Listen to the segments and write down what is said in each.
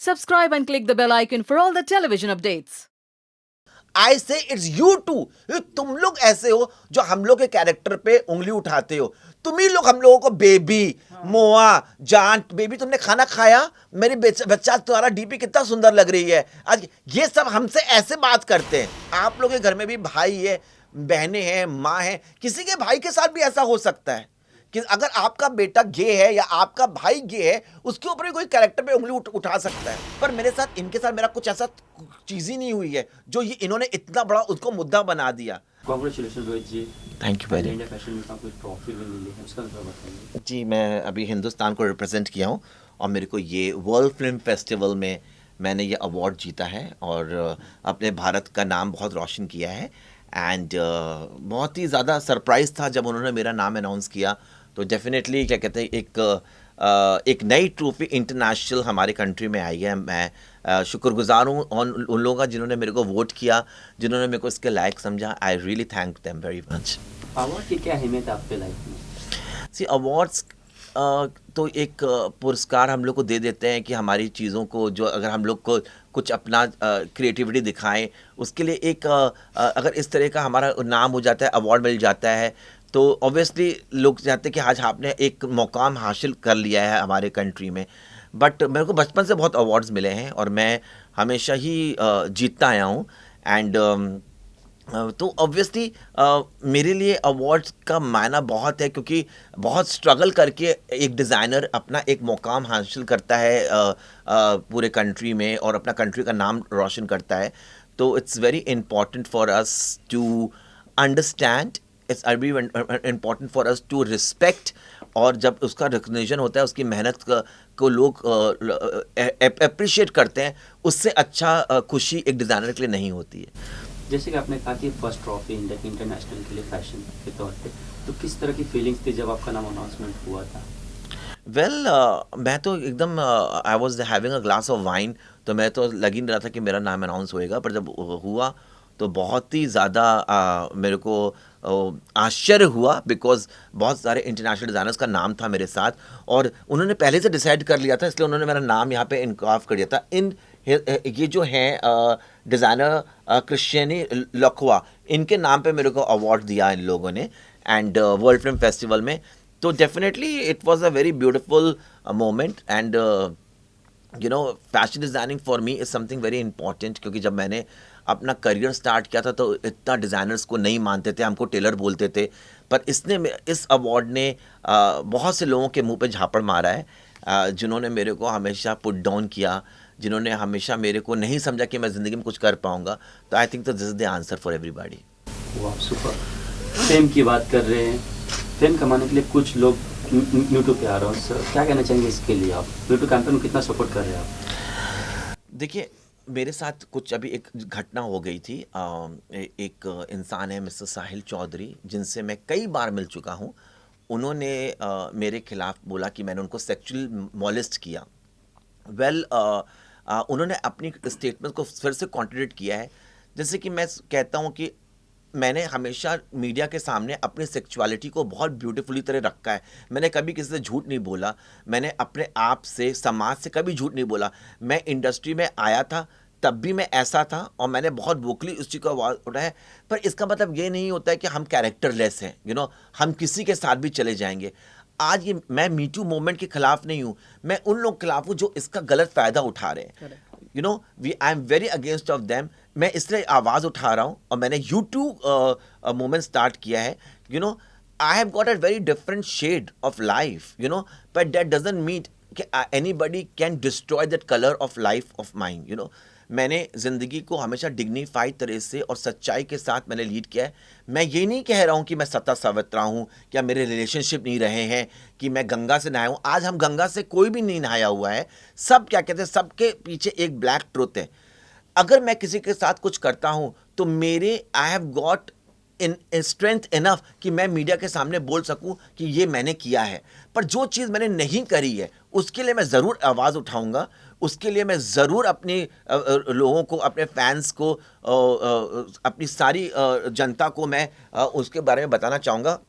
Subscribe and click the bell icon for all the television updates. I say it's you to, तुम लोग ऐसे हो जो हम लोग के कैरेक्टर पे उंगली उठाते हो। तुम ही लोग हम लोगों को बेबी, मोआ, जान, बेबी तुमने खाना खाया, मेरी बच्चा तुम्हारा डीपी कितना सुंदर लग रही है आज, ये सब हमसे ऐसे बात करते हैं। आप लोग के घर में भी भाई है, बहनें हैं, माँ है, किसी के भाई के साथ भी ऐसा हो सकता है कि अगर आपका बेटा गे है या आपका भाई गे है, उसके ऊपर भी कोई कैरेक्टर पे उंगली उठा सकता है। पर मेरे साथ, इनके साथ मेरा कुछ ऐसा चीज ही नहीं हुई है जो ये इन्होंने इतना बड़ा उसको मुद्दा बना दिया। Congratulation Rohit ji, thank you very India fashion week में कोई ट्रॉफी भी मिली है, उसका भी बताइए। जी, मैं अभी हिंदुस्तान को रिप्रेजेंट किया हूँ और मेरे को ये वर्ल्ड फिल्म फेस्टिवल में मैंने ये अवार्ड जीता है और अपने भारत का नाम बहुत रोशन किया है। एंड बहुत ही ज़्यादा सरप्राइज़ था जब उन्होंने मेरा नाम अनाउंस किया। तो डेफिनेटली क्या कहते हैं, एक नई ट्रॉफी इंटरनेशनल हमारे कंट्री में आई है। मैं शुक्रगुजार हूँ उन लोगों का जिन्होंने मेरे को वोट किया, जिन्होंने मेरे को इसके लायक समझा। I really thank them very much. Award की क्या अहमियत है आपके लाइफ में? सी अवार्ड्स तो एक पुरस्कार हम लोग को दे देते हैं कि हमारी चीज़ों को, जो अगर हम लोग को कुछ अपना क्रिएटिविटी दिखाएं, उसके लिए एक अगर इस तरह का हमारा नाम हो जाता है, अवार्ड मिल जाता है, तो ऑब्वियसली लोग चाहते हैं कि आज आपने एक मुकाम हासिल कर लिया है हमारे कंट्री में। बट मेरे को बचपन से बहुत अवार्ड्स मिले हैं और मैं हमेशा ही जीतता आया हूँ। एंड तो ऑब्वियसली मेरे लिए अवार्ड्स का मायना बहुत है, क्योंकि बहुत स्ट्रगल करके एक डिज़ाइनर अपना एक मुकाम हासिल करता है पूरे कंट्री में और अपना कंट्री का नाम रोशन करता है। तो it's very important for us to understand, it's very important for us to respect. और जब उसका रिकग्निशन होता है, उसकी मेहनत को लोग अप्रिशिएट करते हैं, उससे अच्छा खुशी एक डिज़ाइनर के लिए नहीं होती है। जैसे कि आपने कहा कि फर्स्ट ट्रॉफी इंडिया की इंटरनेशनल के लिए फैशन के तौर पे, तो किस तरह की फीलिंग्स थी जब आपका नाम अनाउंसमेंट हुआ था? वेल मैं तो एकदम I was having a glass of wine, तो मैं तो लग ही नहीं रहा था कि मेरा नाम अनाउंस होएगा। पर जब हुआ तो बहुत ही ज़्यादा मेरे को आश्चर्य हुआ, बिकॉज बहुत सारे इंटरनेशनल डिज़ाइनर्स का नाम था मेरे साथ और उन्होंने पहले से डिसाइड कर लिया था, इसलिए उन्होंने मेरा नाम यहाँ पे इनकाफ कर दिया था। ये जो हैं डिज़ाइनर क्रिश्चियनी लखवा, इनके नाम पे मेरे को अवार्ड दिया इन लोगों ने एंड वर्ल्ड फिल्म फेस्टिवल में। तो definitely it was a very beautiful moment. And you know, fashion designing for me is something very important, क्योंकि जब मैंने अपना करियर स्टार्ट किया था तो इतना डिज़ाइनर्स को नहीं मानते थे, हमको टेलर बोलते थे। पर इस अवार्ड ने बहुत से लोगों के मुंह पे झापड़ मारा है, जिन्होंने मेरे को हमेशा पुट डाउन किया, जिन्होंने हमेशा मेरे को नहीं समझा कि मैं ज़िंदगी में कुछ कर पाऊँगा। तो I think this is the answer for everybody. वाह, सुपर। फेम की बात कर रहे हैं, फेम कमाने के लिए कुछ लोग यूट्यूब पे आ रहे हैं, सर क्या कहना चाहेंगे इसके लिए? आप यूट्यूब कैंपेन को कितना सपोर्ट कर रहे हैं आप? देखिए, मेरे साथ कुछ अभी एक घटना हो गई थी। एक इंसान है मिस्टर साहिल चौधरी, जिनसे मैं कई बार मिल चुका हूँ। उन्होंने मेरे खिलाफ बोला कि मैंने उनको सेक्सुअल मॉलेस्ट किया। वेल उन्होंने अपनी स्टेटमेंट को फिर से कॉन्ट्रडिक्ट किया है। जैसे कि मैं कहता हूँ कि मैंने हमेशा मीडिया के सामने अपनी सेक्सुअलिटी को बहुत ब्यूटीफुली तरह रखा है। मैंने कभी किसी से झूठ नहीं बोला, मैंने अपने आप से, समाज से कभी झूठ नहीं बोला। मैं इंडस्ट्री में आया था तब भी मैं ऐसा था और मैंने बहुत वोकली उस चीज़ को आवाज़ उठाया है। पर इसका मतलब ये नहीं होता है कि हम कैरेक्टरलेस हैं, यू नो, हम किसी के साथ भी चले जाएंगे। आज ये मैं मीटू मूवमेंट के खिलाफ नहीं हूँ, मैं उन लोग के खिलाफ हूँ जो इसका गलत फ़ायदा उठा रहे हैं। You know, I am very against of them. मैं इसलिए आवाज़ उठा रहा हूँ और मैंने यूट्यूब मूवमेंट स्टार्ट किया है। You know, I have got a very different shade of life, you know, but that doesn't mean anybody can destroy that colour of life of mind. You know, मैंने ज़िंदगी को हमेशा dignified तरह से और सच्चाई के साथ मैंने लीड किया है। मैं ये नहीं कह रहा हूँ कि मैं सत्ता सावित्रा हूँ, क्या मेरे रिलेशनशिप नहीं रहे हैं, कि मैं गंगा से नहाया हूँ। आज हम गंगा से कोई भी नहीं नहाया हुआ है। सब क्या कहते हैं, सबके पीछे एक ब्लैक ट्रुथ है। अगर मैं किसी के साथ कुछ करता हूँ तो मेरे आई have got in strength enough कि मैं मीडिया के सामने बोल सकूं कि ये मैंने किया है। पर जो चीज़ मैंने नहीं करी है उसके लिए मैं ज़रूर आवाज़ उठाऊंगा, उसके लिए मैं ज़रूर अपने लोगों को, अपने फैंस को, अपनी सारी जनता को मैं उसके बारे में बताना चाहूँगा।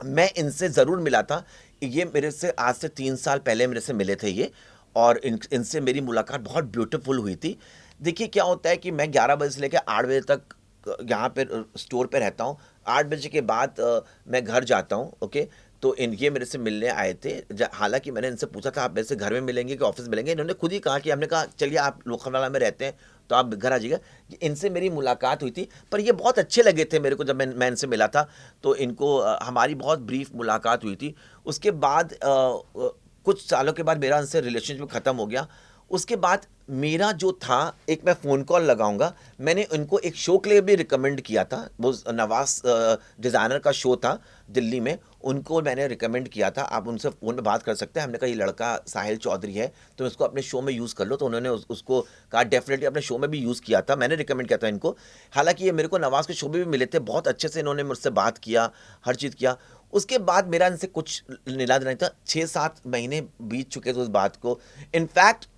मैं इनसे ज़रूर मिला था, ये मेरे से आज से 3 साल पहले मेरे से मिले थे ये, और इनसे मेरी मुलाकात बहुत ब्यूटीफुल हुई थी। देखिए क्या होता है कि मैं 11 बजे से लेकर 8 बजे तक यहाँ पे स्टोर पे रहता हूँ। 8 बजे के बाद मैं घर जाता हूँ, ओके। तो ये मेरे से मिलने आए थे। हालांकि मैंने इनसे पूछा था आप मेरे से घर में मिलेंगे कि ऑफिस मिलेंगे, इन्होंने खुद ही कहा कि हमने कहा चलिए आप लोखंडवाला में रहते हैं तो आप घर आ जाइएगा। इनसे मेरी मुलाकात हुई थी, पर ये बहुत अच्छे लगे थे मेरे को जब मैं इनसे मिला था। तो इनको हमारी बहुत ब्रीफ मुलाकात हुई थी। उसके बाद कुछ सालों के बाद मेरा इनसे रिलेशनशिप ख़त्म हो गया। उसके बाद मेरा जो था, एक मैं फ़ोन कॉल लगाऊंगा, मैंने उनको एक शो के लिए भी रिकमेंड किया था। वो नवाज डिज़ाइनर का शो था दिल्ली में, उनको मैंने रिकमेंड किया था। आप उनसे फ़ोन पे बात कर सकते हैं। हमने कहा ये लड़का साहिल चौधरी है तो इसको अपने शो में यूज़ कर लो। तो उन्होंने उसको कहा डेफिनेटली अपने शो में भी यूज़ किया था, मैंने रिकमेंड किया था इनको। हालांकि ये मेरे को नवाज के शो में भी मिले थे, बहुत अच्छे से इन्होंने मुझसे बात किया, हर चीज़ किया। उसके बाद मेरा इनसे कुछ लेना देना नहीं था। 6-7 महीने बीत चुके थे उस बात को। इनफैक्ट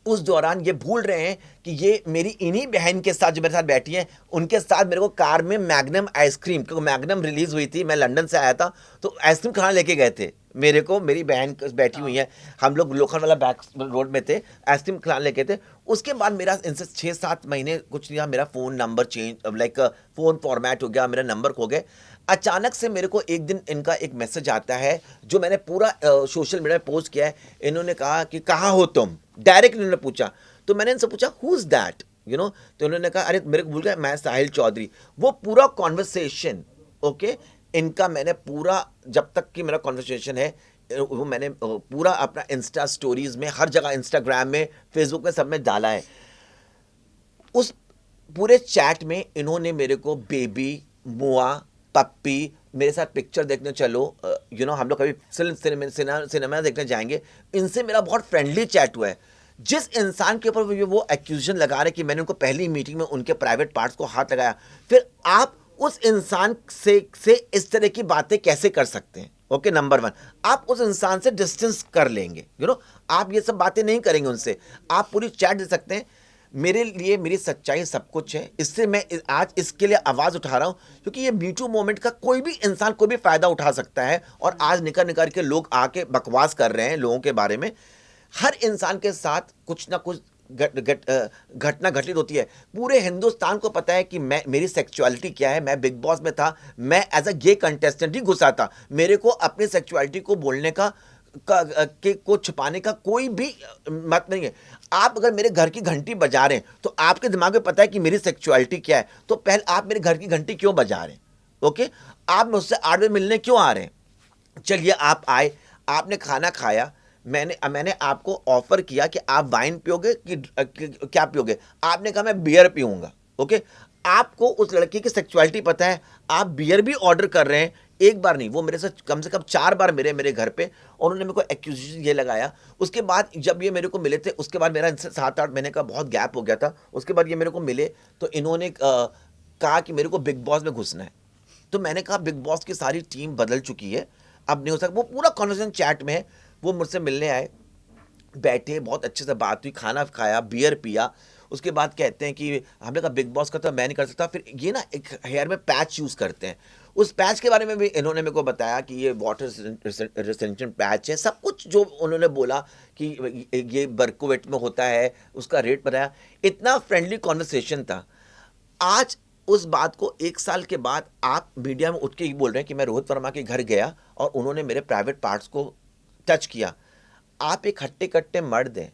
उस दौरान ये भूल रहे हैं कि ये मेरी इन्हीं बहन के साथ जो मेरे साथ बैठी हैं, उनके साथ मेरे को कार में मैग्नम आइसक्रीम, क्योंकि मैग्नम रिलीज हुई थी, मैं लंदन से आया था तो आइसक्रीम खाना लेके गए थे मेरे को। मेरी बहन बैठी हुई है, हम लोग लोखंडवाला बैक रोड में थे, आइसक्रीम खाने लेके थे। उसके बाद मेरा इनसे 6-7 महीने कुछ नहीं हुआ। मेरा phone number change, like phone format हो गया, मेरा नंबर खो गए। अचानक से मेरे को एक दिन इनका एक मैसेज आता है जो मैंने पूरा सोशल मीडिया में पोस्ट किया है। इन्होंने कहा कि कहाँ हो तुम, डायरेक्ट इन्होंने पूछा। तो मैंने इनसे पूछा who is that, you no. तो उन्होंने कहा अरे मेरे को भूल गया, मैं साहिल चौधरी। वो पूरा कॉन्वर्सेशन, ओके, इनका मैंने पूरा, जब तक कि मेरा कॉन्वर्सेशन है वो मैंने पूरा अपना इंस्टा स्टोरीज में, हर जगह, इंस्टाग्राम में, फेसबुक में, सब में डाला है। उस पूरे चैट में इन्होंने मेरे को बेबी, मुआ, पप्पी, मेरे साथ पिक्चर देखने चलो, यू नो, हम लोग कभी सिनेमा देखने जाएंगे, इनसे मेरा बहुत फ्रेंडली चैट हुआ है। जिस इंसान के ऊपर वो एक्यूजेशन लगा रहे कि मैंने उनको पहली मीटिंग में उनके प्राइवेट पार्ट्स को हाथ लगाया, फिर आप उस इंसान से इस तरह की बातें कैसे कर सकते हैं? ओके, नंबर 1, आप उस इंसान से डिस्टेंस कर लेंगे, यू नो, आप ये सब बातें नहीं करेंगे उनसे, आप पूरी चैट दे सकते हैं। मेरे लिए मेरी सच्चाई सब कुछ है। इससे मैं आज इसके लिए आवाज़ उठा रहा हूँ क्योंकि ये मीटू मोमेंट का कोई भी इंसान कोई भी फ़ायदा उठा सकता है। और आज निकल के लोग आके बकवास कर रहे हैं लोगों के बारे में। हर इंसान के साथ कुछ ना कुछ घटना घटित होती है। पूरे हिंदुस्तान को पता है कि मेरी सेक्सुअलिटी क्या है। मैं बिग बॉस में था, मैं एज अ गे कंटेस्टेंट ही घुसा था। मेरे को अपनी सेक्सुअलिटी को बोलने को छुपाने का कोई भी मत नहीं है। आप अगर मेरे घर की घंटी बजा रहे हैं तो आपके दिमाग में पता है कि मेरी सेक्सुअलिटी क्या है, तो पहले आप मेरे घर की घंटी क्यों बजा रहे हैं? ओके, आप मुझसे 8 बजे मिलने क्यों आ रहे हैं? चलिए आप आए, आपने खाना खाया, मैंने आपको ऑफर किया कि आप वाइन पियोगे कि क्या पियोगे? आपने कहा मैं बियर पीऊंगा। ओके, आपको उस लड़की की सेक्सुअलिटी पता है, आप बियर भी ऑर्डर कर रहे हैं। एक बार नहीं, वो मेरे से कम 4 बार मेरे घर पे, और उन्होंने मेरे को एक्यूजेशन ये लगाया। उसके बाद जब ये मेरे को मिले थे, उसके बाद मेरा इनसे 7-8 महीने का बहुत गैप हो गया था। उसके बाद ये मेरे को मिले तो इन्होंने कहा कि मेरे को बिग बॉस में घुसना है। तो मैंने कहा बिग बॉस की सारी टीम बदल चुकी है, अब नहीं हो सकता। वो पूरा कॉन्वर्सेशन चैट में है। वो मुझसे मिलने आए, बैठे, बहुत अच्छे से बात हुई, खाना खाया, बियर पिया। उसके बाद कहते हैं कि हमने कहा बिग बॉस का तो मैं नहीं कर सकता। फिर ये ना एक हेयर में पैच यूज़ करते हैं, उस पैच के बारे में भी इन्होंने मेरे को बताया कि ये वाटर रेसिस्टेंट पैच है। सब कुछ जो उन्होंने बोला कि ये बर्कोवेट में होता है, उसका रेट बताया। इतना फ्रेंडली कॉन्वर्सेशन था। आज उस बात को 1 साल के बाद आप मीडिया में उठ के ही बोल रहे हैं कि मैं रोहित वर्मा के घर गया और उन्होंने मेरे प्राइवेट पार्ट्स को टच किया। आप एक हट्टे कट्टे मर्द हैं,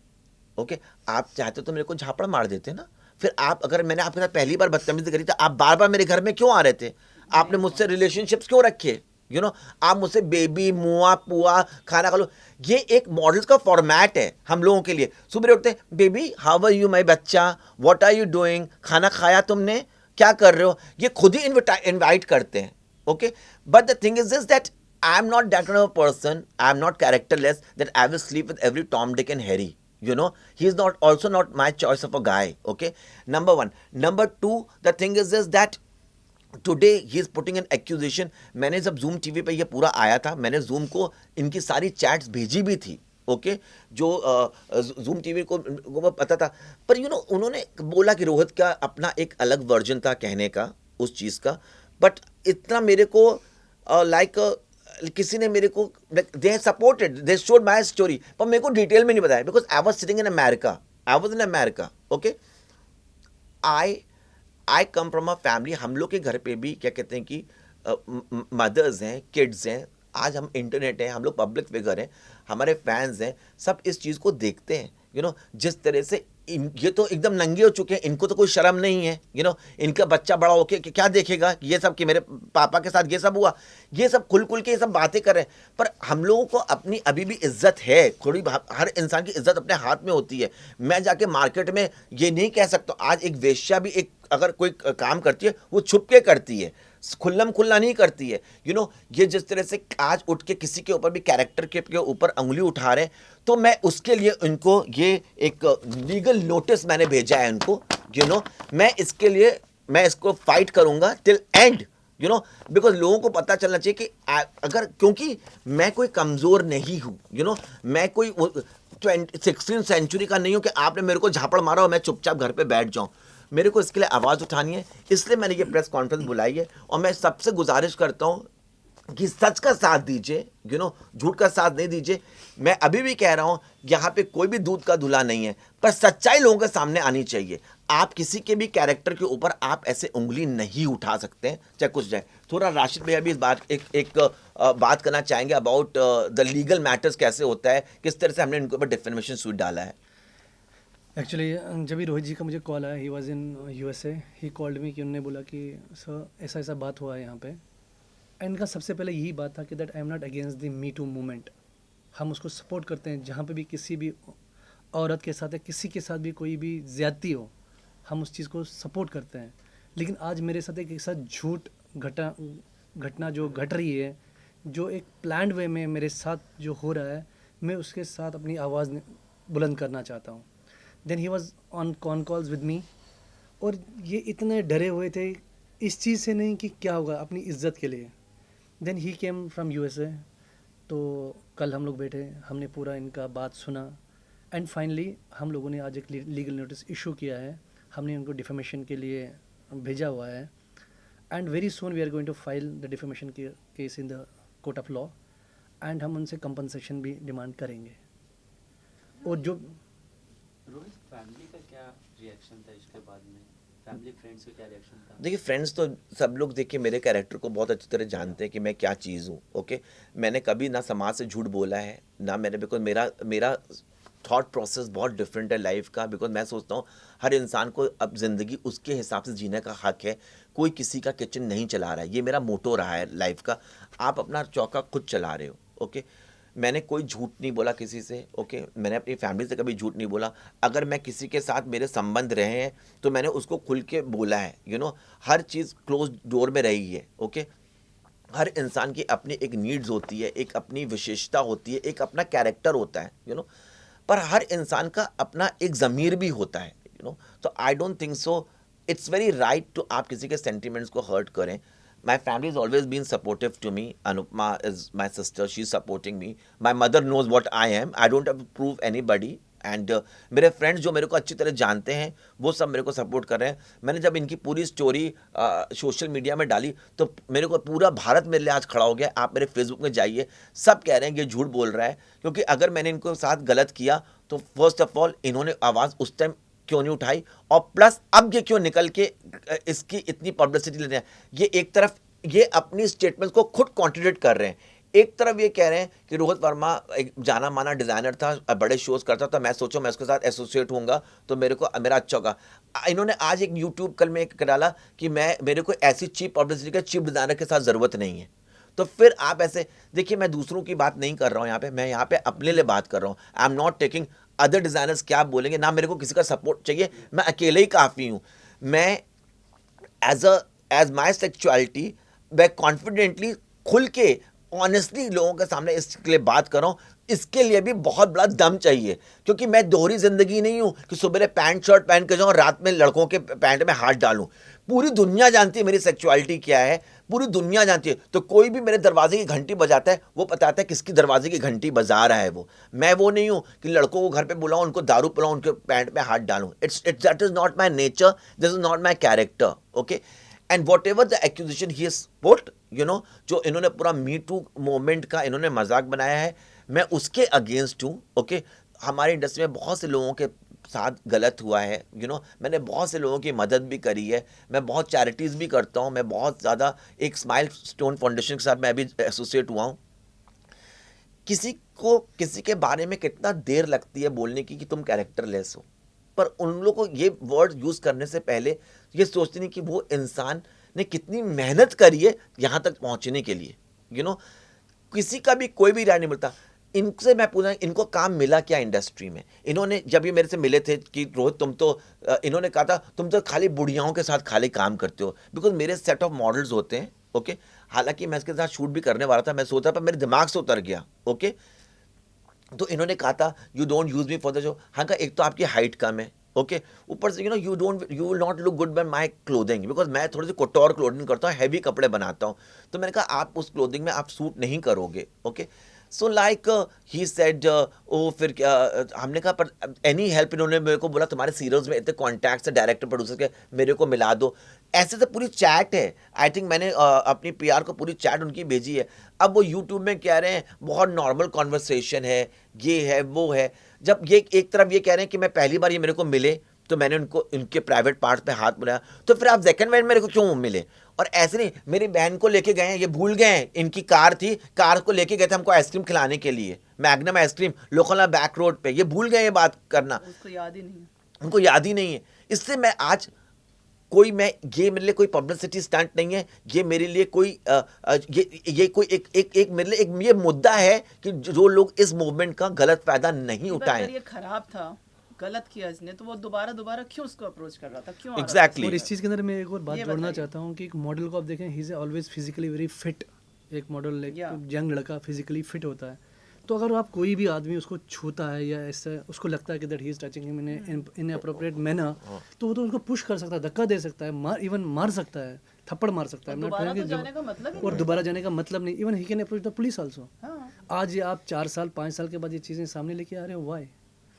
ओके, आप चाहते तो मेरे को झापड़ मार देते ना। फिर आप, अगर मैंने आपके साथ पहली बार बदतमीजी करी तो आप बार बार मेरे घर में क्यों आ रहे थे? आपने मुझसे रिलेशनशिप्स क्यों रखे? यू नो, आप मुझसे बेबी, मुआ, पुआ, खाना खा लो। ये एक मॉडल्स का फॉर्मेट है हम लोगों के लिए। सुबह उठते हैं, baby how are you my बच्चा, व्हाट आर यू डूइंग, खाना खाया तुमने, क्या कर रहे हो? ये खुद ही इन्वाइट करते हैं। Okay, but the thing is this that I am not that kind of a person. I am not characterless that I will sleep with every Tom, Dick and Harry. You know, he is not also not my choice of a guy. Okay, number 1. Number 2, the thing is this that today he is putting an accusation. मैंने जब Zoom TV पे ये पूरा आया था, मैंने Zoom को इनकी सारी चैट्स भेजी भी थी। ओके, जो Zoom TV को पता था, पर यू नो उन्होंने बोला कि रोहित का अपना एक अलग वर्जन था कहने का उस चीज़ का। बट इतना मेरे को लाइक किसी ने मेरे को they supported, they showed my story, पर मेरे को डिटेल में नहीं बताया because I was sitting in America, I was in America. Okay, I come from a family, हम लोग के घर पे भी क्या कहते हैं कि मदर्स हैं, किड्स हैं, आज हम इंटरनेट है, हम लोग पब्लिक फिगर हैं, हमारे फैंस हैं, सब इस चीज़ को देखते हैं। जिस तरह से ये तो एकदम नंगे हो चुके हैं, इनको तो कोई शर्म नहीं है। इनका बच्चा बड़ा होके क्या देखेगा ये सब कि मेरे पापा के साथ ये सब हुआ, ये सब खुल खुल के ये सब बातें कर रहे हैं। पर हम लोगों को अपनी अभी भी इज्जत है थोड़ी, हर इंसान की इज्जत अपने हाथ में होती है। मैं जाके मार्केट में ये नहीं कह सकता, आज एक वेश्या भी एक अगर कोई काम करती है वो छुप के करती है, खुल्लम खुल्ला नहीं करती है। ये जिस तरह से आज उठ के किसी के ऊपर भी कैरेक्टर के ऊपर अंगुली उठा रहे हैं, तो मैं उसके लिए उनको ये एक लीगल नोटिस मैंने भेजा है उनको। मैं इसके लिए मैं इसको फाइट करूंगा टिल एंड, बिकॉज लोगों को पता चलना चाहिए कि अगर, क्योंकि मैं कोई कमज़ोर नहीं हूँ, मैं कोई 16th सेंचुरी का नहीं हूँ कि आपने मेरे को झापड़ मारा और मैं चुपचाप घर पे बैठ जाऊँ। मेरे को इसके लिए आवाज़ उठानी है, इसलिए मैंने ये प्रेस कॉन्फ्रेंस बुलाई है। और मैं सबसे गुजारिश करता हूँ कि सच का साथ दीजिए, झूठ का साथ नहीं दीजिए। मैं अभी भी कह रहा हूँ, यहाँ पे कोई भी दूध का धुला नहीं है, पर सच्चाई लोगों के सामने आनी चाहिए। आप किसी के भी कैरेक्टर के ऊपर आप ऐसे उंगली नहीं उठा सकते हैं, चाहे कुछ जाए। थोड़ा राशिद भैया भी इस बात एक बात करना चाहेंगे अबाउट द लीगल मैटर्स, कैसे होता है, किस तरह से हमने इनके ऊपर डिफेमेशन सूट डाला है। एक्चुअली जब भी रोहित जी का मुझे कॉल आया, he was in USA, he called me कि उन्होंने बोला कि सर ऐसा ऐसा बात हुआ है यहाँ पे। एंड इनका सबसे पहले यही बात था कि that I am not against the me too movement, हम उसको सपोर्ट करते हैं। जहाँ पे भी किसी भी औरत के साथ या किसी के साथ भी कोई भी ज़्यादती हो, हम उस चीज़ को सपोर्ट करते हैं। लेकिन आज मेरे साथ एक साथ झूठ घटना जो घट रही है, जो एक प्लान्ड वे में मेरे साथ जो हो रहा है, मैं उसके साथ अपनी आवाज़ बुलंद करना चाहता हूँ। Then he was on con calls with me, और ये इतने डरे हुए थे इस चीज़ से नहीं कि क्या होगा, अपनी इज्जत के लिए। Then he came from USA, तो कल हम लोग बैठे, हमने पूरा इनका बात सुना, एंड फाइनली हम लोगों ने आज एक लीगल नोटिस इशू किया है। हमने उनको डिफेमेशन के लिए भेजा हुआ है, and very soon we are going to file the defamation case in the court of law, and हम उनसे कंपनसेशन भी डिमांड करेंगे। और जो रोहित, फैमिली का क्या रिएक्शन था इसके बाद में? फैमिली फ्रेंड्स का क्या रिएक्शन था? देखिए, फ्रेंड्स तो सब लोग देखिए मेरे कैरेक्टर को बहुत अच्छी तरह जानते हैं कि मैं क्या चीज़ हूँ। ओके, मैंने कभी ना समाज से झूठ बोला है ना मैंने, बिकॉज मेरा थॉट प्रोसेस बहुत डिफरेंट है लाइफ का। बिकॉज मैं सोचता हूँ हर इंसान को अब ज़िंदगी उसके हिसाब से जीने का हक है, कोई किसी का किचन नहीं चला रहा है। ये मेरा मोटो रहा है लाइफ का, आप अपना चौका खुद चला रहे हो। ओके, मैंने कोई झूठ नहीं बोला किसी से। ओके, मैंने अपनी फैमिली से कभी झूठ नहीं बोला। अगर मैं किसी के साथ मेरे संबंध रहे हैं तो मैंने उसको खुल के बोला है। हर चीज़ क्लोज डोर में रही है। ओके, हर इंसान की अपनी एक नीड्स होती है, एक अपनी विशेषता होती है, एक अपना कैरेक्टर होता है। पर हर इंसान का अपना एक ज़मीर भी होता है। तो I don't think so it's very right to आप किसी के सेंटिमेंट्स को हर्ट करें। My family has always been supportive to me. Anupma is my sister. She's supporting me. My mother knows what I am. I don't have to prove anybody. And मेरे friends जो मेरे को अच्छी तरह जानते हैं वो सब मेरे को सपोर्ट कर रहे हैं। मैंने जब इनकी पूरी स्टोरी सोशल मीडिया में डाली तो मेरे को पूरा भारत मेरे लिए आज खड़ा हो गया। आप मेरे फेसबुक में जाइए, सब कह रहे हैं कि ये झूठ बोल रहा है, क्योंकि अगर मैंने इनको साथ गलत किया तो फर्स्ट ऑफ ऑल इन्होंने आवाज़ उस टाइम क्यों नहीं उठाई, और प्लस अब ये क्यों निकल के इसकी इतनी पब्लिसिटी ले रहे हैं। ये एक तरफ ये अपनी स्टेटमेंट्स को खुद कॉन्ट्रडिक्ट कर रहे हैं, एक तरफ ये कह रहे हैं कि रोहित वर्मा एक जाना माना डिज़ाइनर था, बड़े शोज़ करता था, मैं सोचो मैं उसके साथ एसोसिएट होऊंगा तो मेरा अच्छा होगा। इन्होंने आज एक यूट्यूब कल में एक डाला कि मेरे को ऐसी चीप पब्लिसिटी का चीप डिज़ाइनर के साथ ज़रूरत नहीं है। तो फिर आप ऐसे देखिए, मैं दूसरों की बात नहीं कर रहा हूँ यहाँ पे, मैं यहाँ पे अपने लिए बात कर रहा हूँ। आई am not taking other designers क्या बोलेंगे, ना मेरे को किसी का सपोर्ट चाहिए, मैं अकेले ही काफ़ी हूँ। मैं एज माई सेक्चुअलिटी मैं कॉन्फिडेंटली खुल के ऑनेस्टली लोगों के सामने इसके लिए बात कर रहा हूँ। इसके लिए भी बहुत बड़ा दम चाहिए, क्योंकि मैं दोहरी ज़िंदगी नहीं हूँ कि सुबह पैंट शर्ट पहन के जाऊँ, रात में लड़कों के पैंट में हाथ डालूँ। पूरी दुनिया जानती है मेरी सेक्चुअलिटी क्या है, पूरी दुनिया जानती है। तो कोई भी मेरे दरवाजे की घंटी बजाता है, वो बताता है किसकी दरवाजे की घंटी बजा रहा है वो। मैं वो नहीं हूँ कि लड़कों को घर पे बुलाऊँ, उनको दारू पिलाऊँ, उनके पैंट में हाथ डालूँ। That is not my nature, this is not my character. Okay, and what ever the accusation he put, you know, जो इन्होंने पूरा मी टू मूवमेंट का इन्होंने मजाक बनाया है, मैं उसके अगेंस्ट हूँ. ओके, हमारी इंडस्ट्री में बहुत से लोगों के साथ गलत हुआ है, यू नो, मैंने बहुत से लोगों की मदद भी करी है, मैं बहुत चैरिटीज़ भी करता हूँ, मैं बहुत ज़्यादा एक स्माइल स्टोन फाउंडेशन के साथ मैं अभी एसोसिएट हुआ हूँ. किसी को किसी के बारे में कितना देर लगती है बोलने की कि तुम कैरेक्टरलेस हो, पर उन लोगों को ये वर्ड यूज़ करने से पहले ये सोचते नहीं कि वो इंसान ने कितनी मेहनत करी है यहाँ तक पहुँचने के लिए, यू नो. किसी का भी कोई भी राय नहीं मिलता. इनसे मैं पूछा इनको काम मिला क्या इंडस्ट्री में. इन्होंने जब ये मेरे से मिले थे कि रोहित तुम तो इन्होंने कहा था तुम तो खाली बुढ़ियाओं के साथ खाली काम करते हो, बिकॉज मेरे सेट ऑफ मॉडल्स होते हैं. ओके, हालांकि मैं इसके साथ शूट भी करने वाला था, मैं सोचा पर मेरे दिमाग से उतर गया. ओके, तो इन्होंने कहा था you don't use me for the show. हाँ, का एक तो आपकी हाइट कम है. ओके, ऊपर से you know you will not look good bye my clothing, because मैं थोड़ी सी कोटोर क्लोथिंग करता हूँ, हैवी कपड़े बनाता हूँ. तो मैंने कहा आप उस क्लोथिंग में आप सूट नहीं करोगे. Okay, so like he said oh फिर क्या, हमने कहा पर एनी हेल्प. इन्होंने मेरे को बोला तुम्हारे सीरियल्स में इतने कॉन्टैक्ट्स है डायरेक्टर प्रोड्यूसर के, मेरे को मिला दो. ऐसे तो पूरी चैट है. आई थिंक मैंने अपनी पीआर को पूरी चैट उनकी भेजी है. अब वो यूट्यूब में कह रहे हैं बहुत नॉर्मल कॉन्वर्सेशन है, ये है वो है. जब ये एक तरफ ये कह रहे हैं कि मैं पहली बार ये मेरे को मिले तो मैंने उनको इनके प्राइवेट पार्ट पे हाथ मिलाया, तो फिर आप सेकंड में मेरे को क्यों मिले. और ऐसे नहीं, मेरी बहन को लेके गए हैं, ये भूल गए हैं, इनकी कार थी, कार को लेके गए थे हमको आइसक्रीम खिलाने के लिए, magnum ice cream local back road पे, ये भूल गए ये बात करना, उसको याद ही नहीं है. उनको याद ही नहीं है. इससे मैं आज कोई मैं ये मेरे लिए कोई पब्लिसिटी स्टंट नहीं है, ये मेरे लिए कोई ये कोई एक मेरे लिए एक ये मुद्दा है कि जो लोग इस मूवमेंट का गलत फायदा नहीं उठाएं. अगर ये खराब था, गलत किया इसने, तो वो दोबारा क्यों उसको अप्रोच कर रहा था, क्यों आ रहा था? एग्जैक्टली. और इस चीज़ के अंदर मैं एक और बात ये जोड़ना बताइए। चाहता हूँ कि एक मॉडल को आप देखें, he is always physically very fit. एक मॉडल एक Yeah. यंग लड़का फिजिकली फिट होता है. तो अगर आप कोई भी आदमी उसको छूता है या ऐसा उसको लगता है कि that he is touching him in appropriate manner, तो वो तो उसको पुश कर सकता है, धक्का दे सकता है, इवन मार सकता है, थप्पड़ मार सकता है. I'm not दोबारा saying तो कि जाने का मतलब ही और नहीं दोबारा जाने का मतलब नहीं. Even he can approach the police also. हाँ। आज ये आप 4 साल 5 साल के बाद ये चीज़ें सामने लेके आ रहे हो, वाई?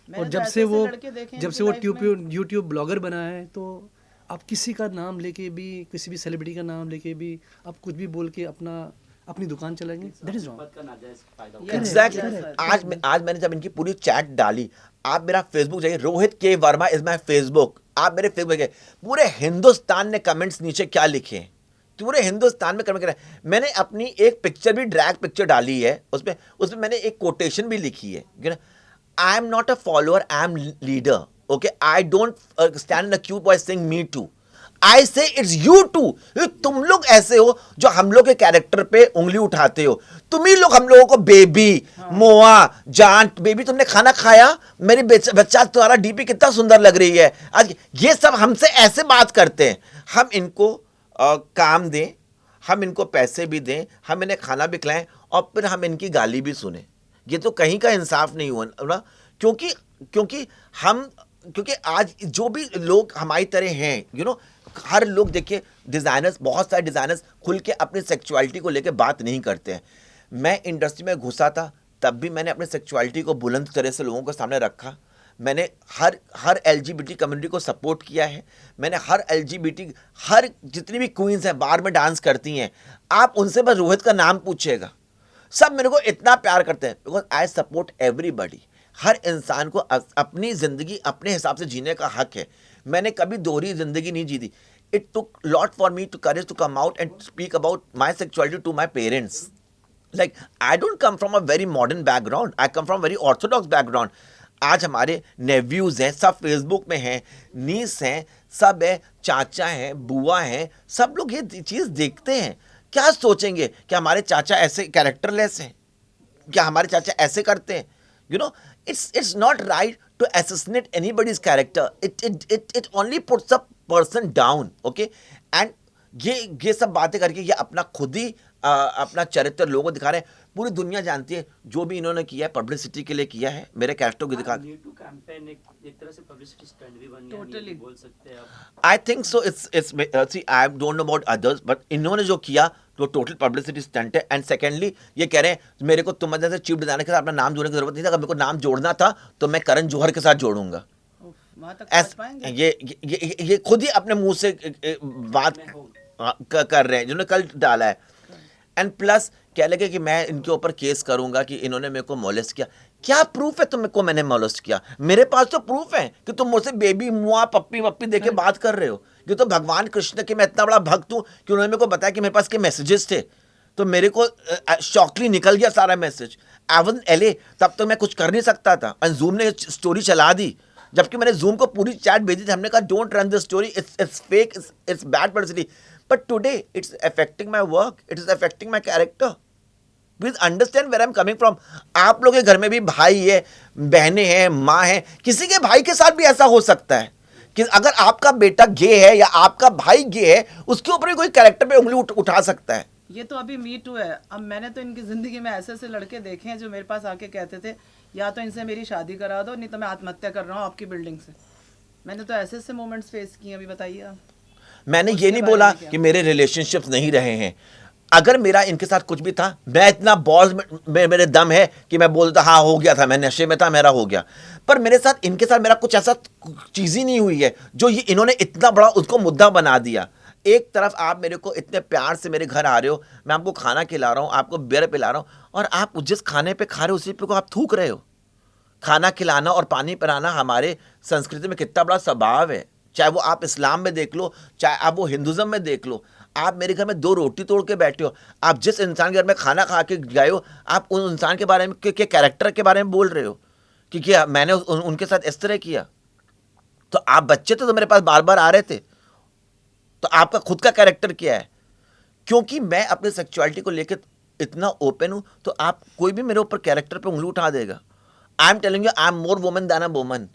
मैंने और तो जब ऐसे से ऐसे वो लड़के देखे हैं जब इनकी से वो life में। यूट्यूब ब्लॉगर बना है, तो आप किसी का नाम लेके भी, किसी भी सेलिब्रिटी का नाम लेके भी आप कुछ भी बोल के अपनी दुकान चलाएंगे, दैट इज रॉन्ग. पद का नाजायज फायदा Yes, उठाया। एग्जैक्टली. yes, sir. आज मैंने जब इनकी पूरी चैट डाली, आप मेरा फेसबुक जाइए, रोहित के वर्मा इज माई फेसबुक, आप मेरे फेसबुक गए, पूरे हिंदुस्तान ने कमेंट्स नीचे क्या लिखे हैं, पूरे हिंदुस्तान में कमेंट करा. मैंने अपनी एक पिक्चर भी ड्रैग पिक्चर डाली है, उसमें मैंने एक कोटेशन भी लिखी है, I am not a follower, I am leader. Okay, I don't stand in the queue by saying me too. I say it's you to. तुम लोग ऐसे हो जो हम लोग के कैरेक्टर पे उंगली उठाते हो. तुम ही लोग हम लोगों को बेबी, मोआ, जान, बेबी तुमने खाना खाया, मेरी बच्चा तुम्हारा डीपी कितना सुंदर लग रही है. आज ये सब हमसे ऐसे बात करते हैं. हम इनको काम दें, हम इनको पैसे भी दें, हम इन्हें खाना भी खिलाएं और फिर हम इनकी गाली भी सुने. ये तो कहीं का इंसाफ नहीं हुआ ना. क्योंकि आज जो भी लोग हमारी तरह हैं, यू नो, हर लोग देखिए, डिज़ाइनर्स, बहुत सारे डिज़ाइनर्स खुल के अपनी सेक्सुअलिटी को लेके बात नहीं करते हैं. मैं इंडस्ट्री में घुसा था तब भी मैंने अपनी सेक्सुअलिटी को बुलंद तरह से लोगों के सामने रखा. मैंने हर एलजीबीटी कम्युनिटी को सपोर्ट किया है. मैंने हर जितनी भी क्वींस हैं बार में डांस करती हैं, आप उनसे बस रोहित का नाम पूछिएगा, सब मेरे को इतना प्यार करते हैं, बिकॉज आई सपोर्ट एवरीबडी. हर इंसान को अपनी ज़िंदगी अपने हिसाब से जीने का हक है. मैंने कभी दोहरी ज़िंदगी नहीं जी थी. It took lot for me to courage to come out and speak about my sexuality to my parents. Like, I don't come from a very modern background. I come from very orthodox background. आज हमारे नेव्यूज़ हैं, सब Facebook में हैं, नीस हैं, सब है, चाचा हैं, बुआ हैं, सब लोग ये चीज़ देखते हैं. क्या सोचेंगे कि हमारे चाचा ऐसे कैरेक्टरलेस हैं, क्या हमारे चाचा ऐसे करते हैं. You know, it's not right to assassinate anybody's character. It only puts a person down. Okay, and ये सब बातें करके ये अपना खुद ही अपना चरित्र लोगों को दिखा रहे हैं. पूरी दुनिया जानती है जो भी इन्होंने किया है पब्लिसिटी के लिए किया है, मेरे कैरेक्टर को दिखा. Me Too कैंपेन एक तरह से पब्लिसिटी स्टंट भी बन गया, Totally. ये बोल सकते हैं आप. I think so. see, I don't know about others, but इन्होंने जो किया तो टोटल पब्लिसिटी स्टंट है. एंड सेकेंडली ये कह रहे हैं मेरे को तुम जैसे चीफ डिजाइनर के साथ अपना नाम जोड़ने की जरूरत नहीं था. अगर मेरे को नाम जोड़ना था तो मैं करण जौहर के साथ जोड़ूंगा. उफ, वहाँ तक पहुँच ऐस पाएंगे? ये खुद ही अपने मुंह से बात. कर रहे हैं, जिन्होंने कल डाला है। एंड प्लस क्या लगे कि मैं इनके ऊपर केस करूंगा कि इन्होंने मेरे को मोलेस्ट किया। क्या प्रूफ है तुमको मैंने मोलेस्ट किया? मेरे पास तो प्रूफ है कि तुम मुझसे बेबी मुआ पप्पी वप्पी देके बात कर रहे हो। ये तो भगवान कृष्ण के मैं इतना बड़ा भक्त हूं कि उन्होंने मेरे को बताया कि मेरे पास के मैसेजेस थे, तो मेरे को शॉकली निकल गया सारा message. I was in LA, तब तक मैं कुछ कर नहीं सकता था, और जूम ने स्टोरी चला दी, जबकि मैंने जूम को पूरी चैट भेजी थी। हमने कहा don't run the story, it's fake, it's bad publicity, but today it's affecting my work, it is affecting my character. Please understand where I am coming from. आप लोगों के घर में भी भाई है, बहनें हैं, माँ है, किसी के भाई के साथ भी ऐसा हो सकता है कि अगर आपका बेटा गे है या आपका भाई गे है, उसके ऊपर भी कोई कैरेक्टर पे उंगली उठा सकता है। ये तो अभी मी टू है। अब मैंने तो इनकी जिंदगी में ऐसे ऐसे लड़के देखे हैं जो मेरे पास आके कहते थे या तो इनसे मेरी शादी करा दो, नहीं तो मैं आत्महत्या कर रहा हूँ आपकी बिल्डिंग से। मैंने तो ऐसे ऐसे मोमेंट्स फेस किए, अभी बताइए आप। मैंने उसके ये नहीं बारे बोला में क्या? कि मेरे रिलेशनशिप्स नहीं रहे हैं। अगर मेरा इनके साथ कुछ भी था, मैं इतना बॉस में मेरे दम है कि मैं बोलता हाँ हो गया था, मैं नशे में था, मेरा हो गया। पर मेरे साथ इनके साथ मेरा कुछ ऐसा चीज़ ही नहीं हुई है जो ये इन्होंने इतना बड़ा उसको मुद्दा बना दिया। एक तरफ आप मेरे को इतने प्यार से मेरे घर आ रहे हो, मैं आपको खाना खिला रहा हूँ, आपको बियर पिला रहा हूँ, और आप जिस खाने पे खा रहे हो उसी पे को आप थूक रहे हो। खाना खिलाना और पानी पिलाना हमारे संस्कृति में कितना बड़ा स्वभाव है। चाहे वो आप इस्लाम में देख लो, चाहे आप वो हिंदुज़म में देख लो। आप मेरे घर में 2 रोटी तोड़ के बैठे हो, आप जिस इंसान के घर में खाना खा के गए हो, आप उन इंसान के बारे में के कैरेक्टर के बारे में बोल रहे हो कि क्या मैंने उनके साथ इस तरह किया। तो आप बच्चे थे तो मेरे पास बार बार आ रहे थे, तो आपका खुद का कैरेक्टर क्या है? क्योंकि मैं अपने सेक्सुअलिटी को लेकर इतना ओपन हूं, तो आप कोई भी मेरे ऊपर कैरेक्टर पे उंगली उठा देगा। I am telling you, I am more woman then a woman.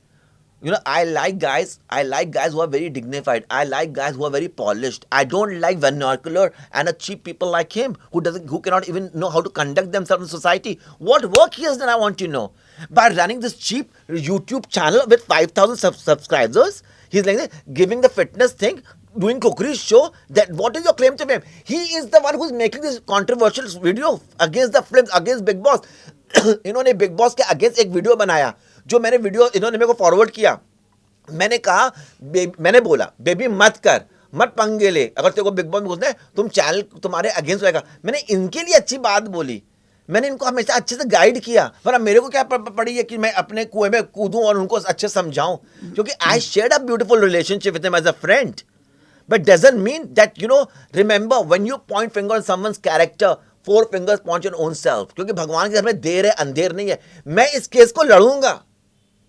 You know, I like guys who are very dignified. I like guys who are very polished. I don't like vernacular and a cheap people like him who cannot even know how to conduct themselves in society. What work he has done, I want to know. By running this cheap YouTube channel with 5,000 subscribers, he's like giving the fitness thing, doing cookery show. That what is your claim to fame? He is the one who's making this controversial video against the films, against Big Boss. इन्होंने big boss के against एक video बनाया, जो मैंने video इन्होंने मेरे को forward किया। मैंने कहा मैंने बोला बेबी मत कर, मत पंगे ले, अगर तेरे को बिग बॉस में घुसना है तुम चैनल तुम्हारे अगेंस्ट होएगा। मैंने इनके लिए अच्छी बात बोली, मैंने इनको हमेशा अच्छे से गाइड किया, वरना मेरे को क्या पड़ी है कि मैं अपने कुएं में कूदूं और उनको अच्छे समझाऊं, क्योंकि I shared a beautiful relationship with him as a friend. But doesn't mean that you know, remember when you point finger on someone's character, 4 fingers point your own self। क्योंकि भगवान के घर में देर है अंधेर नहीं है। मैं इस केस को लड़ूंगा,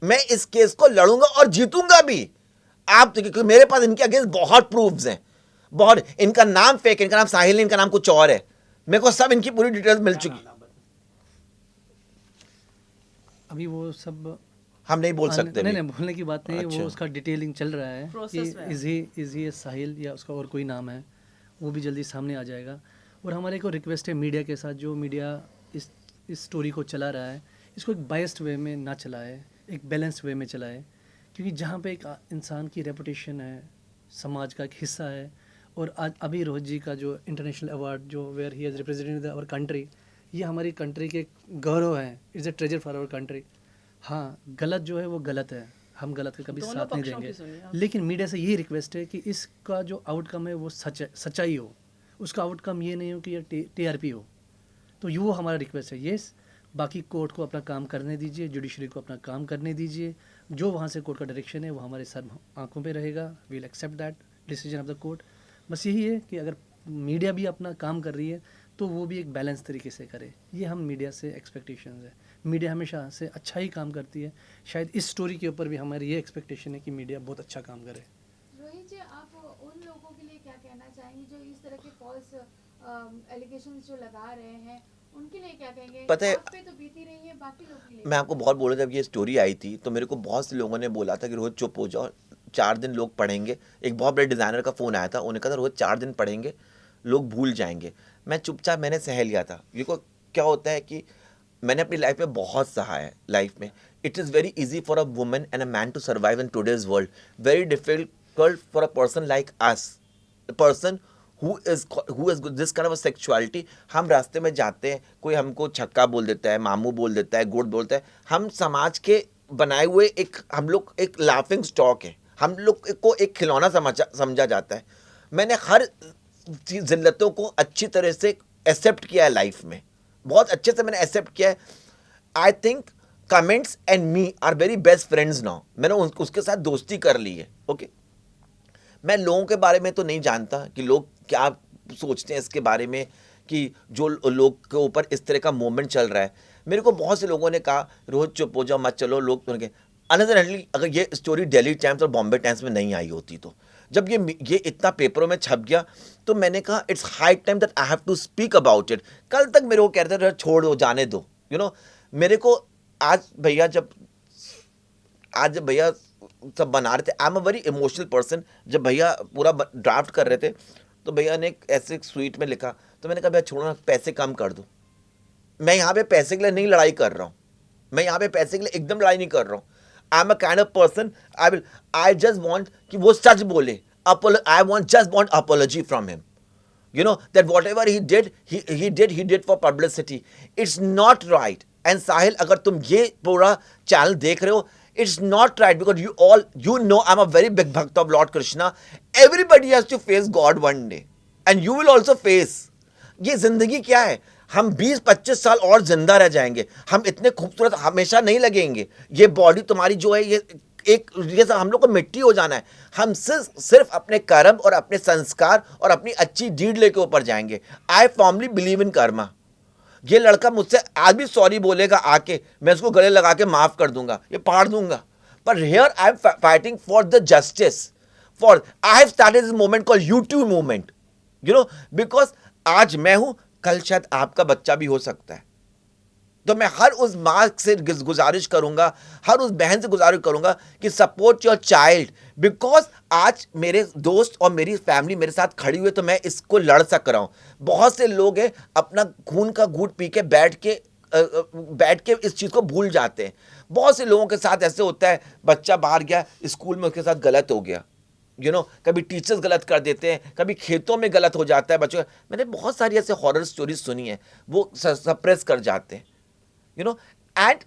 मैं इस केस को लड़ूंगा और जीतूंगा भी। आप क्योंकि मेरे पास इनके अगेंस्ट बहुत प्रूफ्स हैं, बहुत। इनका नाम फेक, इनका नाम साहिल है, इनका नाम कुछ और है। मेरे को सब इनकी पूरी डिटेल्स मिल चुकी। अभी वो सब हम नहीं बोल सकते नहीं भी। नहीं, बोलने की बात नहीं। अच्छा। वो उसका डिटेलिंग चल रहा है कि Process में है। इज ही साहिल या उसका और कोई नाम है, वो भी जल्दी सामने आ जाएगा। और हमारे को रिक्वेस्ट है मीडिया के साथ, जो मीडिया इस स्टोरी को चला रहा है, इसको एक बायस्ड वे में ना चलाए, एक बैलेंस्ड वे में चलाए। क्योंकि जहाँ पे एक इंसान की रेपुटेशन है, समाज का एक हिस्सा है। और आज अभी रोहित जी का जो इंटरनेशनल अवार्ड जो where he has represented our country, ये हमारी कंट्री के गौरव है। It's a treasure for our country. हाँ, गलत जो है वो गलत है, हम गलत का कभी दोनों साथ नहीं पक्षों की देंगे। सुनिए आप। लेकिन मीडिया से यही रिक्वेस्ट है कि इसका जो आउटकम है वो सच्चाई हो, उसका आउटकम ये नहीं हो कि ये TRP हो। तो ये वो हमारा रिक्वेस्ट है। येस, बाकी कोर्ट को अपना काम करने दीजिए, जुडिशरी को अपना काम करने दीजिए। जो वहाँ से कोर्ट का डायरेक्शन है वो हमारे सर आंखों पे रहेगा। We'll accept that decision of the court. बस यही है कि अगर मीडिया भी अपना काम कर रही है तो वो भी एक बैलेंस तरीके से करे। ये हम मीडिया से एक्सपेक्टेशंस है। मीडिया हमेशा से अच्छा ही काम करती है। शायद इस स्टोरी के ऊपर भी हमारी ये एक्सपेक्टेशन है कि मीडिया बहुत अच्छा काम करे। रोहित जी, आप उन लोगों के लिए क्या कहना चाहेंगे जो इस तरह के फॉल्स एलिगेशंस जो लगा रहे हैं, उनके लिए क्या कहेंगे? पता है, आप पे तो बीती रही है, बाकी लोग के लिए मैं आपको बहुत बोला, जब ये स्टोरी आई थी तो मेरे को बहुत से लोगों ने बोला था कि रोहित चुप हो जाओ, 4 दिन लोग पढ़ेंगे। एक बहुत बड़े डिज़ाइनर का फ़ोन आया था, उन्होंने कहा था रोहित 4 दिन पढ़ेंगे, लोग भूल जाएंगे। मैं चुपचाप मैंने सह लिया था। ये को क्या होता है कि मैंने अपनी लाइफ में बहुत सहा है। लाइफ में it is very easy for a woman and a man to survive in today's world, very difficult for a person like us, a person who is this kind of a sexuality। हम रास्ते में जाते हैं, कोई हमको छक्का बोल देता है, मामू बोल देता है, गुड़ बोलता है, हम समाज के बनाए हुए हम लोग एक लाफिंग स्टॉक है, हम लोग को एक खिलौना समझा जाता है। मैंने हर जिल्लतों को अच्छी तरह से एक्सेप्ट किया है लाइफ में, बहुत अच्छे से मैंने एक्सेप्ट किया है. I think comments and me are very best friends now. मैंने उसके साथ दोस्ती कर ली है. ओके, मैं लोगों के बारे में तो नहीं जानता कि लोग क्या सोचते हैं इसके बारे में, कि जो लोग के ऊपर इस तरह का मोमेंट चल रहा है. मेरे को बहुत से लोगों ने कहा रोहित चुप हो जाओ, मत चलो. लोग तो अनदरली अगर ये स्टोरी दिल्ली टाइम्स और बॉम्बे टाइम्स में नहीं आई होती, तो जब ये इतना पेपरों में छप गया, तो मैंने कहा it's high time that I have to speak about it. कल तक मेरे को कहते थे छोड़ दो, जाने दो, मेरे को आज भैया जब भैया सब बना रहे थे, I am a very emotional person. जब भैया पूरा ड्राफ्ट कर रहे थे, तो भैया ने एक ऐसे स्वीट में लिखा, तो मैंने कहा भैया छोड़ो ना, पैसे कम कर दो. मैं यहाँ पे पैसे के लिए नहीं लड़ाई कर रहा हूँ, मैं यहाँ पे पैसे के लिए एकदम लड़ाई नहीं कर रहा हूँ. I am a kind of person, I just want कि वो सच बोले. I just want apology from him. that whatever he did for publicity. It's not right. And Sahil, अगर तुम ये पूरा चैनल देख रहे हो, it's not right, because you know I'm a very big bhakt of Lord Krishna. Everybody has to face God one day, and you will also face. ये जिंदगी क्या है, हम 20-25 साल और जिंदा रह जाएंगे, हम इतने खूबसूरत हमेशा नहीं लगेंगे. ये बॉडी तुम्हारी जो है, ये जैसा हम लोग को मिट्टी हो जाना है. हम सिर्फ अपने कर्म और अपने संस्कार और अपनी अच्छी डीड लेके ऊपर जाएंगे. आई फॉर्मली बिलीव इन कर्मा. ये लड़का मुझसे आज भी सॉरी बोलेगा आके, मैं उसको गले लगा के माफ कर दूंगा, ये फाड़ दूंगा. पर here I am fighting for the justice. For I have started this movement called YouTube movement. Because आज मैं हूं, कल शायद आपका बच्चा भी हो सकता है. तो मैं हर उस माँ से गुजारिश करूंगा, हर उस बहन से गुजारिश करूंगा कि सपोर्ट योर चाइल्ड. बिकॉज आज मेरे दोस्त और मेरी फैमिली मेरे साथ खड़ी हुई, तो मैं इसको लड़ सक रहा हूं. बहुत से लोग हैं अपना खून का घूंट पी के बैठ के इस चीज़ को भूल जाते हैं. बहुत से लोगों के साथ ऐसे होता है, बच्चा बाहर गया स्कूल में, उसके साथ गलत हो गया. कभी टीचर्स गलत कर देते हैं, कभी खेतों में गलत हो जाता है बच्चों का. मैंने बहुत सारी ऐसे हॉरर स्टोरीज सुनी है, वो सप्रेस कर जाते हैं. and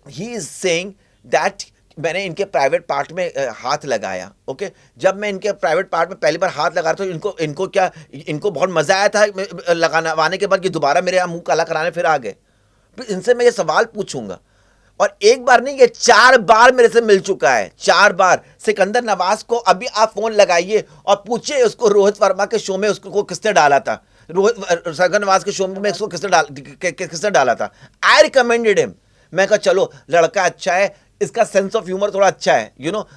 he is saying that मैंने इनके प्राइवेट पार्ट में हाथ लगाया. ओके, जब मैं इनके प्राइवेट पार्ट में पहली बार हाथ लगा रहा था, इनको बहुत मजा आया था लगाने के बाद कि दोबारा मेरे यहाँ मुंह काला कराने फिर आ गए. फिर इनसे मैं ये सवाल पूछूंगा, और एक बार नहीं, ये 4 बार मेरे से मिल चुका है. 4 बार. सिकंदर नवाज को अभी आप फोन लगाइए और पूछिए उसको रोहित वर्मा के शो में उसको किसने डाला था, सिकंदर नवाज के शो में इसको किसने डाला था. आई रिकमेंडेड हिम. मैं कहा चलो लड़का अच्छा है, इसका सेंस ऑफ ह्यूमर थोड़ा अच्छा है,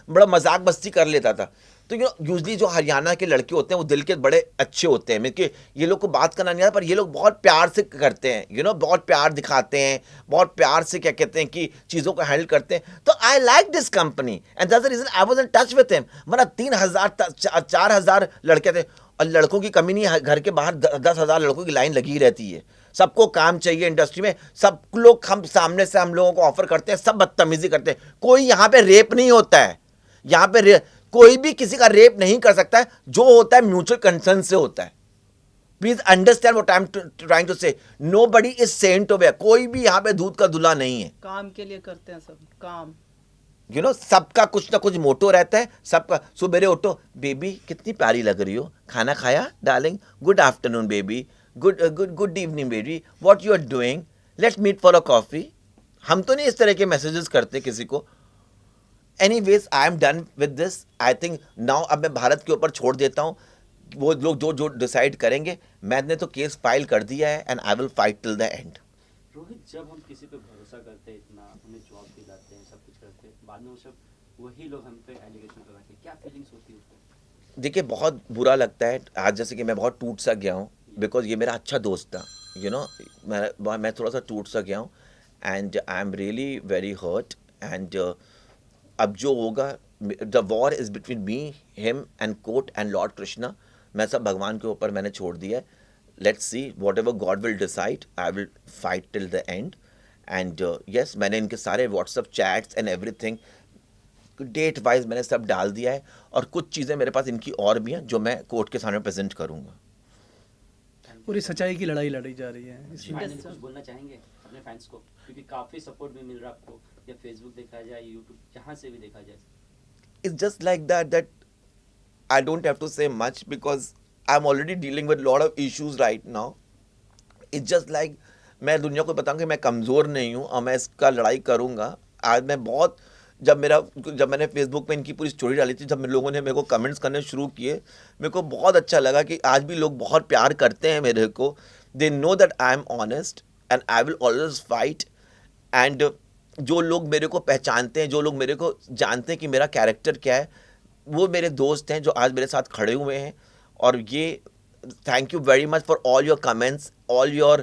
बड़ा मजाक मस्ती कर लेता था. तो यूजली जो हरियाणा के लड़के होते हैं वो दिल के बड़े अच्छे होते हैं. क्योंकि ये लोग को बात करना नहीं आता, पर ये लोग बहुत प्यार से करते हैं, बहुत प्यार दिखाते हैं, बहुत प्यार से क्या कहते हैं कि चीज़ों को हैंडल करते हैं. तो I like this company and that's the reason I was in touch with him. वरना 3,000-4,000 लड़के थे, और लड़कों की कमी नहीं है. घर के बाहर 10,000 लड़कों की लाइन लगी रहती है. सबको काम चाहिए इंडस्ट्री में. सब लोग हम सामने से हम लोगों को ऑफर करते हैं, सब बदतमीजी करते हैं. कोई यहाँ पे रेप नहीं होता है. यहाँ पे कोई भी किसी का रेप नहीं कर सकता है. जो होता है म्यूचुअल कंसर्न से होता है. Please understand what I am trying to say. Nobody is sent off. कोई भी यहाँ पे दूध का दूल्हा नहीं है. काम के लिए करते हैं सब काम. सबका कुछ ना कुछ मोटो रहता है. सबका सुबह उठो, बेबी कितनी प्यारी लग रही हो, खाना खाया darling, good afternoon baby, good evening baby, what you are doing, let's meet for a coffee. हम तो नहीं इस तरह के मैसेजेस करते किसी को. Anyways I am done with this. I think now अब मैं भारत के ऊपर छोड़ देता हूँ. वो लोग जो डिसाइड करेंगे. मैंने तो केस फाइल कर दिया है and I will fight till the and. Rohit, जब हम किसी पे भरोसा करते हैं इतना, उन्हें जॉब दिलाते हैं, सब कुछ करते हैं, बाद में वो सब वही लोग हम पे एलिगेशन लगाते हैं, क्या फीलिंग्स होती है उसको? देखिए बहुत बुरा लगता है. आज जैसे कि मैं बहुत टूट सा गया हूँ, बिकॉज ये मेरा अच्छा दोस्त था. मैं थोड़ा सा टूट सा गया हूँ and I am really very hurt. And अब जो होगा, the war is between me, him and court and lord Krishna. मैं सब भगवान के ऊपर मैंने छोड़ दिया है. Let's see whatever god will decide, I will fight till the end. And yes, मैंने इनके सारे WhatsApp chats and everything date wise मैंने सब डाल दिया है. और कुछ चीज़ें मेरे पास इनकी और भी हैं जो मैं कोर्ट के सामने प्रेजेंट करूँगा. पूरी सच्चाई की लड़ाई लड़ी जा रही है. फाइनली कुछ बोलना चाहेंगे अपने फैंस को, क्योंकि काफ़ी सपोर्ट भी मिल रहा है आपको, या फेसबुक देखा जाए, यूट्यूब, जहाँ से भी देखा जाए. It's just like that I don't have to say much, because I'm already dealing with a lot of issues right now. It's just like मैं दुनिया को बताऊं कि मैं कमज़ोर नहीं हूँ और मैं इसका लड़ाई करूँगा. आज मैं बहुत जब मैंने फेसबुक पे इनकी पूरी स्टोरी डाली थी, जब लोगों ने मेरे को कमेंट्स करने शुरू किए, मेरे को बहुत अच्छा लगा कि आज भी लोग बहुत प्यार करते हैं मेरे को. They know that I M honest and I will always fight. And जो लोग मेरे को पहचानते हैं, जो लोग मेरे को जानते हैं कि मेरा कैरेक्टर क्या है, वो मेरे दोस्त हैं जो आज मेरे साथ खड़े हुए हैं. और ये thank you very much for all your comments, all your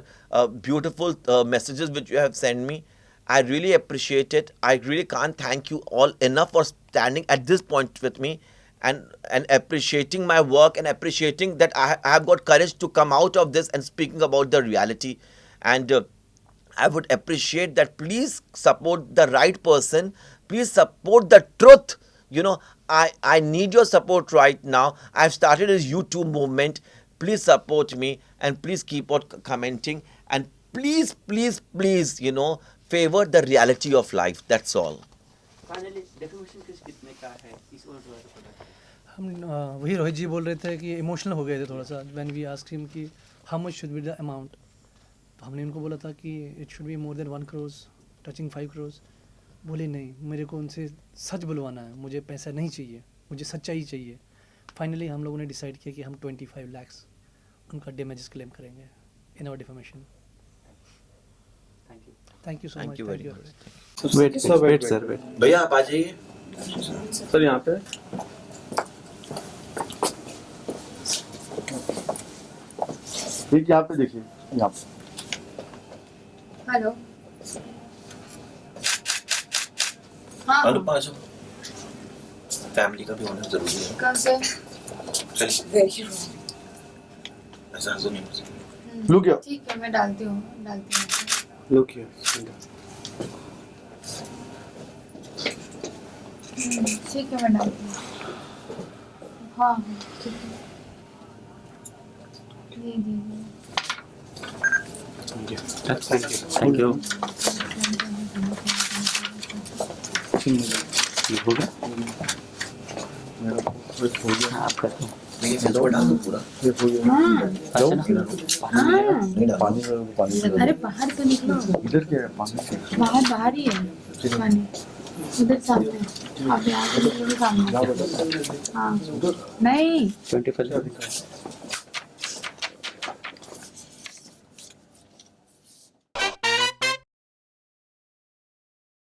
beautiful messages which you have sent me. I really appreciate it. I really can't thank you all enough for standing at this point with me and appreciating my work and appreciating that I have got courage to come out of this and speaking about the reality. And I would appreciate that. Please support the right person. Please support the truth. You know, I need your support right now. I've started this YouTube movement. Please support me and please keep on commenting and please, please, please, you know, favor the reality of life. That's all. Finally definition कितने का है इस और जो है हम वही रोहित जी बोल रहे थे कि इमोशनल हो गए थे थोड़ा सा व्हेन वी आस्क्ड हिम कि how much should be the amount. तो हमने उनको बोला था कि it should be more than 1 crore, touching 5 crore. बोले नहीं, मेरे को उनसे सच बुलवाना है, मुझे पैसा नहीं चाहिए, मुझे सच्चाई चाहिए. फाइनली हम लोगों ने डिसाइड किया कि हम 25 लाख उनका डैमेजेस क्लेम करेंगे in our defamation. Thank you. Thank you so much. Thank you very much. Wait sir wait. भैया आप आ जाइए. सर यहाँ पे ठीक, यहाँ पे देखिए, यहाँ पे हेलो. हाँ अनुपा आ जाओ. फैमिली का भी होना जरूरी है. कब से चलिए. ऐसा तो नहीं हो सकता. लुक हियर, ठीक है, मैं डालती हूँ. Look here. ठीक है, मैं डालती हूँ. हाँ हाँ ठीक है. जी. Thank you. हो गया मेरा हो गया. आप कर दो. नहीं मैं तो डाल दूं पूरा. ये हो गया. अच्छा ना. नहीं डाल. पानी में पानी अरे बाहर तो निकलो. इधर क्या है पानी से. बाहर ही है पानी. उधर सामने. आप यहाँ से निकलो सामने. हाँ नहीं 25